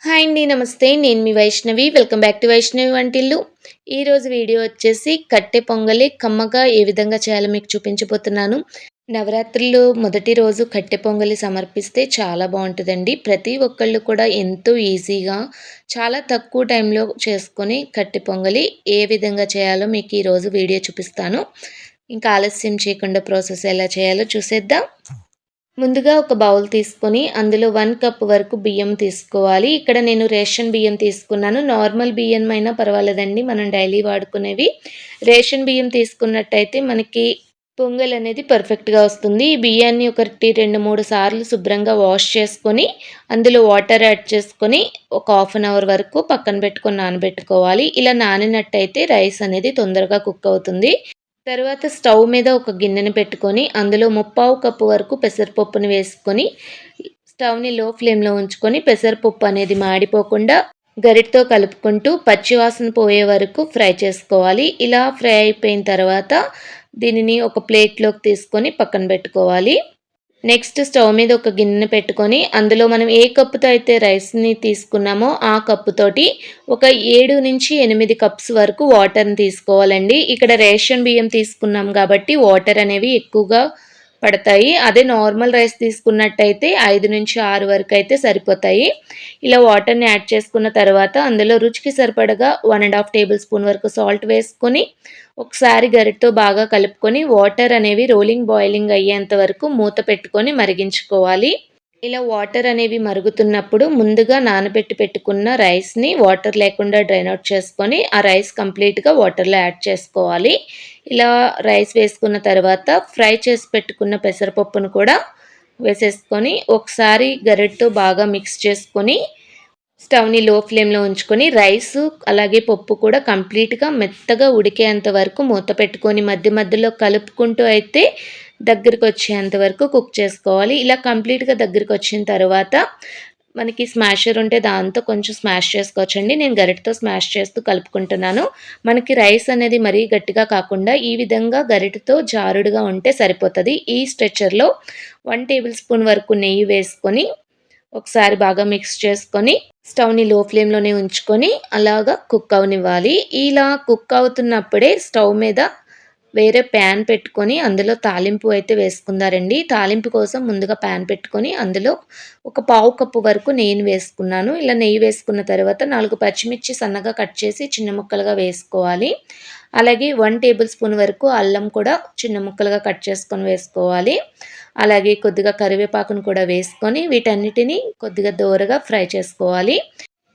Hi అండి. నమస్తే. నేను మీ Vaishnavi. Welcome back to Vaishnavi Vantillu. ఈరోజు వీడియో వచ్చేసి కట్టె పొంగలి కమ్మగా ఏ విధంగా చేయాలో మీకు చూపించబోతున్నాను. నవరాత్రుల్లో మొదటి రోజు కట్టె పొంగలి సమర్పిస్తే చాలా బావుంటదండి. ప్రతి ఒక్కళ్ళు కూడా ఎంతో ఈజీగా చాలా తక్కువ టైంలో చేసుకొని కట్టె పొంగలి ఏ విధంగా చేయాలో మీకు ఈరోజు వీడియో చూపిస్తాను. ఇంకా ఆలస్యం చేయకుండా ప్రాసెస్ ఎలా చేయాలో చూసేద్దాం. ముందుగా ఒక బౌల్ తీసుకొని అందులో 1 కప్ వరకు బియ్యం తీసుకోవాలి. ఇక్కడ నేను రేషన్ బియ్యం తీసుకున్నాను. నార్మల్ బియ్యం అయినా పర్వాలేదండి. మనం డైలీ వాడుకునేవి. రేషన్ బియ్యం తీసుకున్నట్టయితే మనకి పొంగల్ అనేది పర్ఫెక్ట్‌గా వస్తుంది. ఈ బియ్యాన్ని ఒకటి 2, 3 సార్లు శుభ్రంగా వాష్ చేసుకొని, అందులో వాటర్ యాడ్ చేసుకొని ఒక హాఫ్ అన్ అవర్ వరకు పక్కన పెట్టుకొని నానబెట్టుకోవాలి. ఇలా నానినట్టయితే రైస్ అనేది తొందరగా కుక్ అవుతుంది. తరువాత స్టవ్ మీద ఒక గిన్నెని పెట్టుకొని అందులో ముప్పావు కప్పు వరకు పెసరపప్పుని వేసుకొని స్టవ్‌ని లో ఫ్లేమ్‌లో ఉంచుకొని పెసరపప్పు అనేది మాడిపోకుండా గరిటతో కలుపుకుంటూ పచ్చివాసన పోయే వరకు ఫ్రై చేసుకోవాలి. ఇలా ఫ్రై అయిపోయిన తర్వాత దీనిని ఒక ప్లేట్‌లోకి తీసుకొని పక్కన పెట్టుకోవాలి. నెక్స్ట్ స్టవ్ మీద ఒక గిన్నె పెట్టుకొని అందులో మనం ఏ కప్పుతో అయితే రైస్‌ని తీసుకున్నామో ఆ కప్పుతోటి ఒక 7-8 కప్స్ వరకు వాటర్‌ని తీసుకోవాలండి. ఇక్కడ రేషన్ బియ్యం తీసుకున్నాం కాబట్టి వాటర్ అనేవి ఎక్కువగా పడతాయి. అదే నార్మల్ రైస్ తీసుకున్నట్టయితే 5-6 వరకు అయితే సరిపోతాయి. ఇలా వాటర్‌ని యాడ్ చేసుకున్న తర్వాత అందులో రుచికి సరిపడగా 1 ½ టేబుల్ స్పూన్ వరకు సాల్ట్ వేసుకొని ఒకసారి గరిటెతో బాగా కలుపుకొని వాటర్ అనేవి బాయిలింగ్ అయ్యేంత వరకు మూత పెట్టుకొని మరిగించుకోవాలి. ఇలా వాటర్ అనేవి మరుగుతున్నప్పుడు ముందుగా నానబెట్టి పెట్టుకున్న రైస్‌ని వాటర్ లేకుండా డ్రైన్ ఔట్ చేసుకొని ఆ రైస్ కంప్లీట్‌గా వాటర్‌లో యాడ్ చేసుకోవాలి. ఇలా రైస్ వేసుకున్న తర్వాత ఫ్రై చేసి పెట్టుకున్న పెసరపప్పును కూడా వేసేసుకొని ఒకసారి గరిటెతో బాగా మిక్స్ చేసుకొని స్టవ్‌ని లో ఫ్లేమ్‌లో ఉంచుకొని రైసు అలాగే పప్పు కూడా కంప్లీట్‌గా మెత్తగా ఉడికేంత వరకు మూత పెట్టుకొని మధ్య మధ్యలో కలుపుకుంటూ అయితే దగ్గరికొచ్చేంత వరకు కుక్ చేసుకోవాలి. ఇలా కంప్లీట్‌గా దగ్గరికొచ్చిన తర్వాత మనకి స్మాషర్ ఉంటే దాంతో కొంచెం స్మాష్ చేసుకోవచ్చండి. నేను గరిటెతో స్మాష్ చేస్తూ కలుపుకుంటున్నాను. మనకి రైస్ అనేది మరీ గట్టిగా కాకుండా ఈ విధంగా గరిటెతో జారుడుగా ఉంటే సరిపోతది. ఈ స్ట్రెచర్‌లో 1 టేబుల్ స్పూన్ వరకు నెయ్యి వేసుకొని ఒకసారి బాగా మిక్స్ చేసుకొని స్టవ్‌ని లో ఫ్లేమ్‌లోనే ఉంచుకొని అలాగా కుక్ అవ్వనివ్వాలి. ఇలా కుక్ అవుతున్నప్పుడే స్టవ్ మీద వేరే ప్యాన్ పెట్టుకొని అందులో తాలింపు అయితే వేసుకుందారండి. తాలింపు కోసం ముందుగా ప్యాన్ పెట్టుకొని అందులో ఒక పావు కప్పు వరకు నెయ్యిని వేసుకున్నాను. ఇలా నెయ్యి వేసుకున్న తర్వాత 4 పచ్చిమిర్చి సన్నగా కట్ చేసి చిన్న ముక్కలుగా వేసుకోవాలి. అలాగే 1 టేబుల్ స్పూన్ వరకు అల్లం కూడా చిన్న ముక్కలుగా కట్ చేసుకొని వేసుకోవాలి. అలాగే కొద్దిగా కరివేపాకును కూడా వేసుకొని వీటన్నిటిని కొద్దిగా దోరగా ఫ్రై చేసుకోవాలి.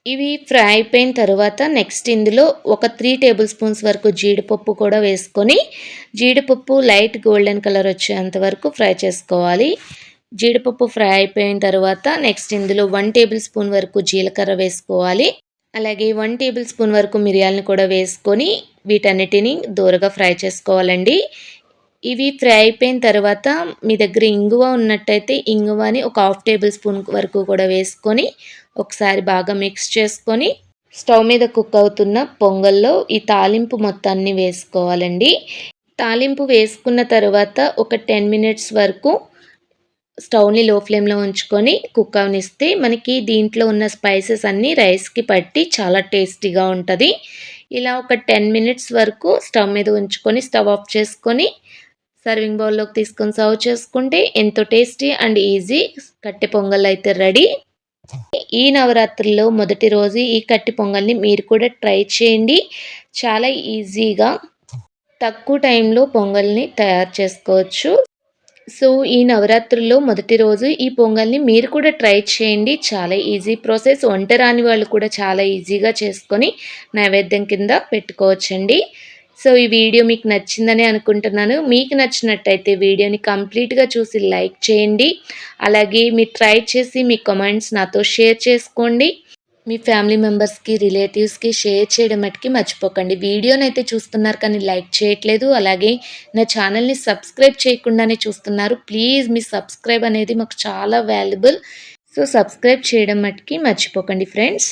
ఇవి ఫ్రై అయిపోయిన తర్వాత నెక్స్ట్ ఇందులో ఒక 3 టేబుల్ స్పూన్స్ వరకు జీడిపప్పు కూడా వేసుకొని జీడిపప్పు లైట్ గోల్డెన్ కలర్ వచ్చేంత వరకు ఫ్రై చేసుకోవాలి. జీడిపప్పు ఫ్రై అయిపోయిన తర్వాత నెక్స్ట్ ఇందులో 1 టేబుల్ స్పూన్ వరకు జీలకర్ర వేసుకోవాలి. అలాగే 1 టేబుల్ స్పూన్ వరకు మిరియాలను కూడా వేసుకొని వీటన్నిటిని దోరగా ఫ్రై చేసుకోవాలండి. ఇవి ఫ్రై అయిపోయిన తర్వాత మీ దగ్గర ఇంగువ ఉన్నట్టయితే ఇంగువని ఒక హాఫ్ టేబుల్ స్పూన్ వరకు కూడా వేసుకొని ఒకసారి బాగా మిక్స్ చేసుకొని స్టవ్ మీద కుక్ అవుతున్న పొంగల్లో ఈ తాలింపు మొత్తాన్ని వేసుకోవాలండి. తాలింపు వేసుకున్న తర్వాత ఒక 10 మినిట్స్ వరకు స్టవ్‌ని లో ఫ్లేమ్‌లో ఉంచుకొని కుక్ అవ్వనిస్తే మనకి దీంట్లో ఉన్న స్పైసెస్ అన్నీ రైస్‌కి పట్టి చాలా టేస్టీగా ఉంటది. ఇలా ఒక 10 మినిట్స్ వరకు స్టవ్ మీద ఉంచుకొని స్టవ్ ఆఫ్ చేసుకొని సర్వింగ్ బౌల్‌లోకి తీసుకొని సర్వ్ చేసుకుంటే ఎంతో టేస్టీ అండ్ ఈజీ కట్టె పొంగల్ అయితే రెడీ. ఈ నవరాత్రుల్లో మొదటి రోజు ఈ కట్టె పొంగల్‌ని మీరు కూడా ట్రై చేయండి. చాలా ఈజీగా తక్కువ టైంలో పొంగల్‌ని తయారు చేసుకోవచ్చు. సో, ఈ నవరాత్రుల్లో మొదటి రోజు ఈ పొంగల్‌ని మీరు కూడా ట్రై చేయండి. చాలా ఈజీ ప్రాసెస్. వంట రాని వాళ్ళు కూడా చాలా ఈజీగా చేసుకొని నైవేద్యం కింద పెట్టుకోవచ్చండి. సో, ఈ వీడియో మీకు నచ్చిందని అనుకుంటున్నాను. మీకు నచ్చినట్టయితే వీడియోని కంప్లీట్‌గా చూసి లైక్ చేయండి. అలాగే మీరు ట్రై చేసి మీ కామెంట్స్ నాతో షేర్ చేసుకోండి. మీ ఫ్యామిలీ మెంబర్స్‌కి, రిలేటివ్స్‌కి షేర్ చేయడం మటికి మర్చిపోకండి. వీడియోనైతే చూస్తున్నారు కానీ లైక్ చేయట్లేదు. అలాగే నా ఛానల్‌ని సబ్స్క్రైబ్ చేయకుండానే చూస్తున్నారు. ప్లీజ్ మీ సబ్స్క్రైబ్ అనేది మాకు చాలా వాల్యుబుల్. సో, సబ్స్క్రైబ్ చేయడం మటికి మర్చిపోకండి ఫ్రెండ్స్.